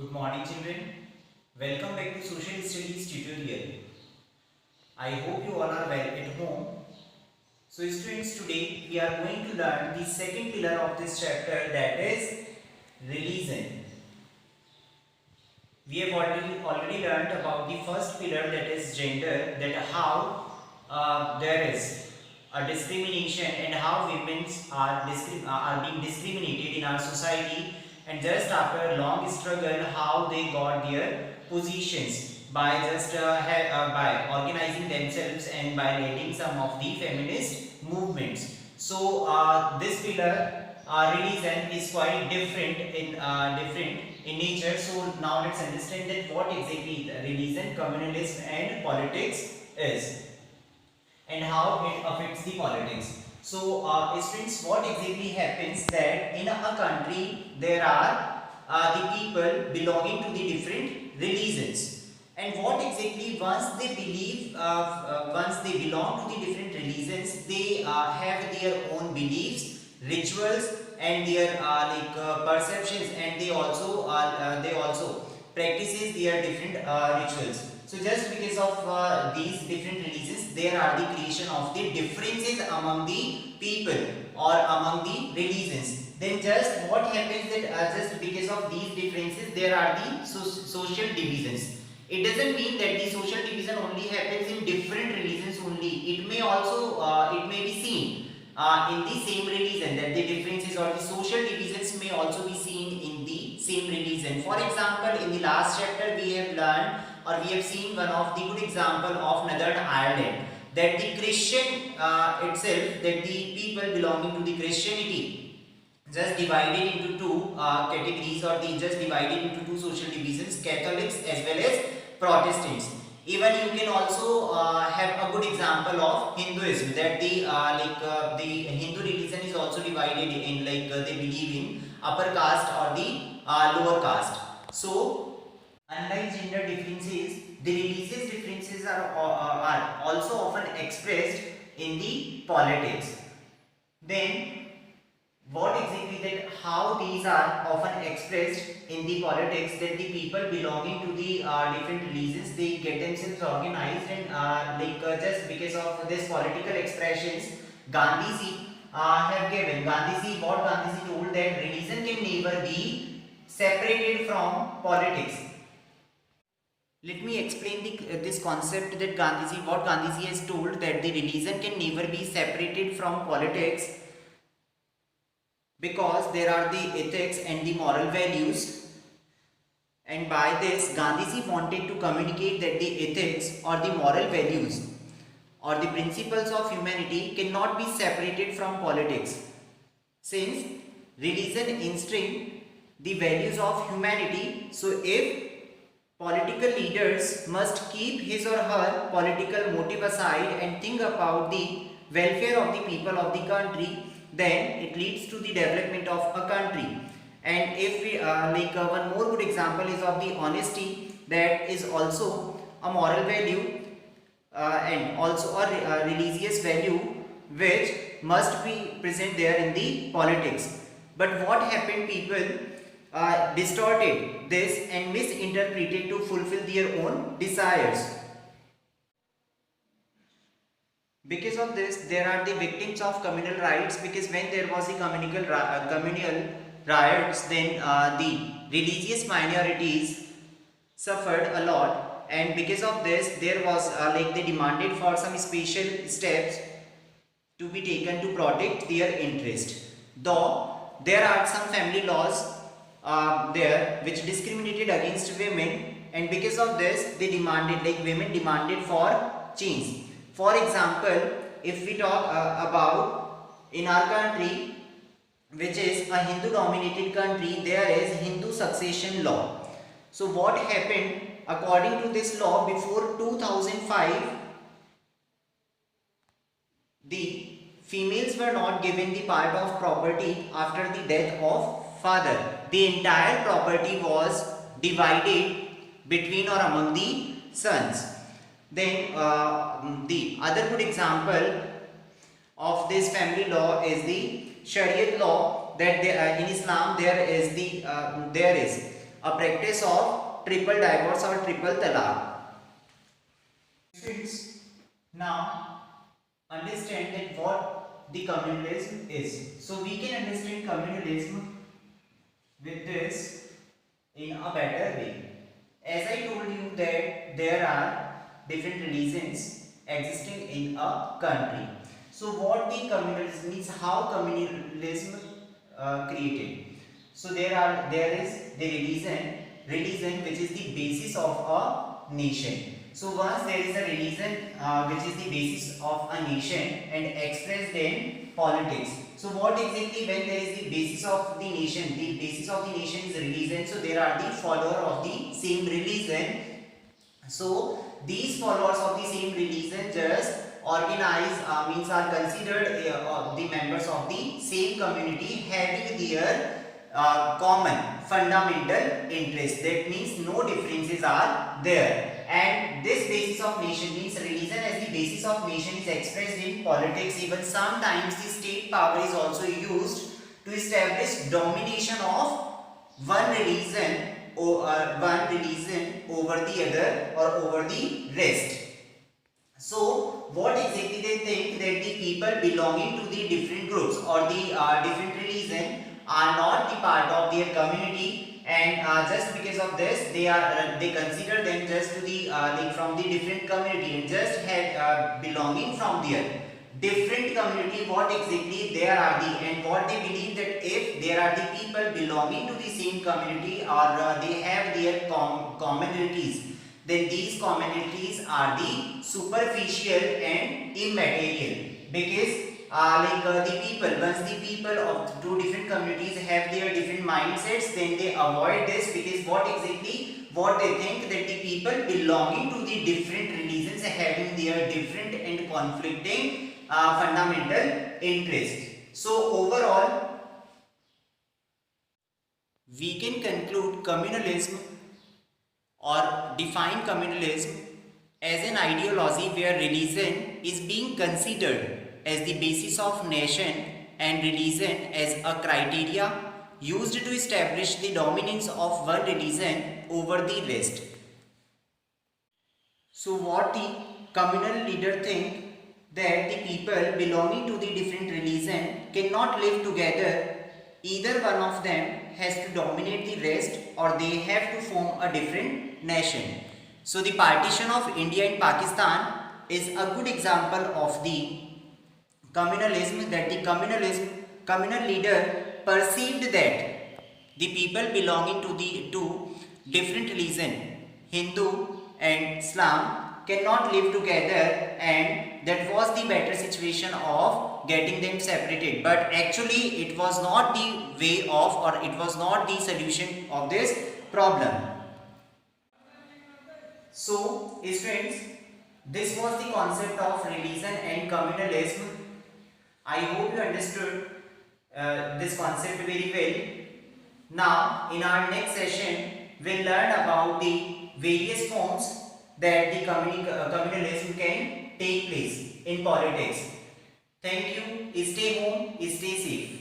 Good morning children. Welcome back to Social Studies tutorial. I hope you all are well at home. So students, today we are going to learn the second pillar of this chapter, that is religion. We have already learned about the first pillar, that is gender, that how there is a discrimination and how women are being discriminated in our society, and just after a long struggle how they got their positions by by organizing themselves and by leading some of the feminist movements. So this pillar religion is quite different in nature. So now let's understand that what exactly the religion, communalism and politics is, and how it affects the politics. So students, what exactly happens that in a country there are the people belonging to the different religions, and what exactly once they belong to the different religions, they have their own beliefs, rituals and their perceptions, and they also practices their different rituals. So just because of these different religions, there are the creation of the differences among the people or among the religions. Then just what happens that just because of these differences, there are the social divisions. It doesn't mean that the social division only happens in different religions only. It may also it may be seen in the same religion, that the differences or the social divisions may also be seen in the same religion. For example, in the last chapter we have learned or we have seen one of the good example of Northern Ireland, that the Christian itself, that the people belonging to the Christianity just divided into two categories, or they just divided into two social divisions, Catholics as well as Protestants. Even you can also have a good example of Hinduism, that the Hindu religion is also divided in they believe in upper caste or the lower caste. So unlike gender differences, the religious differences are also often expressed in the politics. Then what exactly that how these are often expressed in the politics, that the people belonging to the different religions, they get themselves organized, and just because of this political expressions, Gandhiji have given Gandhiji what Gandhiji told, that religion can never be separated from politics. Let me explain this concept, that Gandhiji, what Gandhiji has told, that the religion can never be separated from politics, because there are the ethics and the moral values, and by this Gandhiji wanted to communicate that the ethics or the moral values or the principles of humanity cannot be separated from politics, since religion instincts the values of humanity. So if political leaders must keep his or her political motive aside and think about the welfare of the people of the country, then it leads to the development of a country. And if we one more good example is of the honesty, that is also a moral value and also a religious value which must be present there in the politics. But what happened, people distorted this and misinterpreted to fulfill their own desires. Because of this, there are the victims of communal riots, because when there was the communal riots, then the religious minorities suffered a lot, and because of this there was they demanded for some special steps to be taken to protect their interest. Though there are some family laws there which discriminated against women, and because of this they demanded, women demanded for change. For example, if we talk about in our country, which is a Hindu dominated country, there is Hindu succession law. So what happened, according to this law, before 2005 the females were not given the part of property after the death of father. The entire property was divided between or among the sons. Then the other good example of this family law is the Shariat law, that in Islam there is a practice of triple divorce or triple talaq. Students, now understand that what the communalism is. So we can understand communalism with this in a better way. As I told you that there are different religions existing in a country. So what the communalism means, how communalism created. So there is the religion which is the basis of a nation. So once there is a religion which is the basis of a nation and expressed in politics. So what exactly when there is the basis of the nation? The basis of the nation is religion. So there are the follower of the same religion. So these followers of the same religion just organize means are considered the members of the same community having their common fundamental interest. That means no differences are there. And this basis of nation means religion as the basis of nation is expressed in politics. Even sometimes the state power is also used to establish domination of one religion or over the other or over the rest. So what exactly they think that the people belonging to the different groups or the different religion are not the part of their community, and just because of this they consider them just to the like from the different community and just have belonging from their different community. What exactly there are the, and what they believe that if there are the people belonging to the same community or they have their commonalities, then these commonalities are the superficial and immaterial. Because the people, once the people of two different communities have their different mindsets, then they avoid this, because what exactly what they think that the people belonging to the different religions having their different and conflicting fundamental interests. So overall we can conclude communalism or define communalism as an ideology where religion is being considered as the basis of nation and religion as a criteria used to establish the dominance of one religion over the rest. So what the communal leader think that the people belonging to the different religion cannot live together. Either one of them has to dominate the rest or they have to form a different nation. So the partition of India and Pakistan is a good example of the communalism, that the communal leader perceived that the people belonging to the two different religion, Hindu and Islam, cannot live together, and that was the better situation of getting them separated. But actually it was not the way of, or it was not the solution of this problem. So students, this was the concept of religion and communalism. I hope you understood this concept very well. Now in our next session we'll learn about the various forms that the communalism can take place in politics. Thank you. Stay home, stay safe.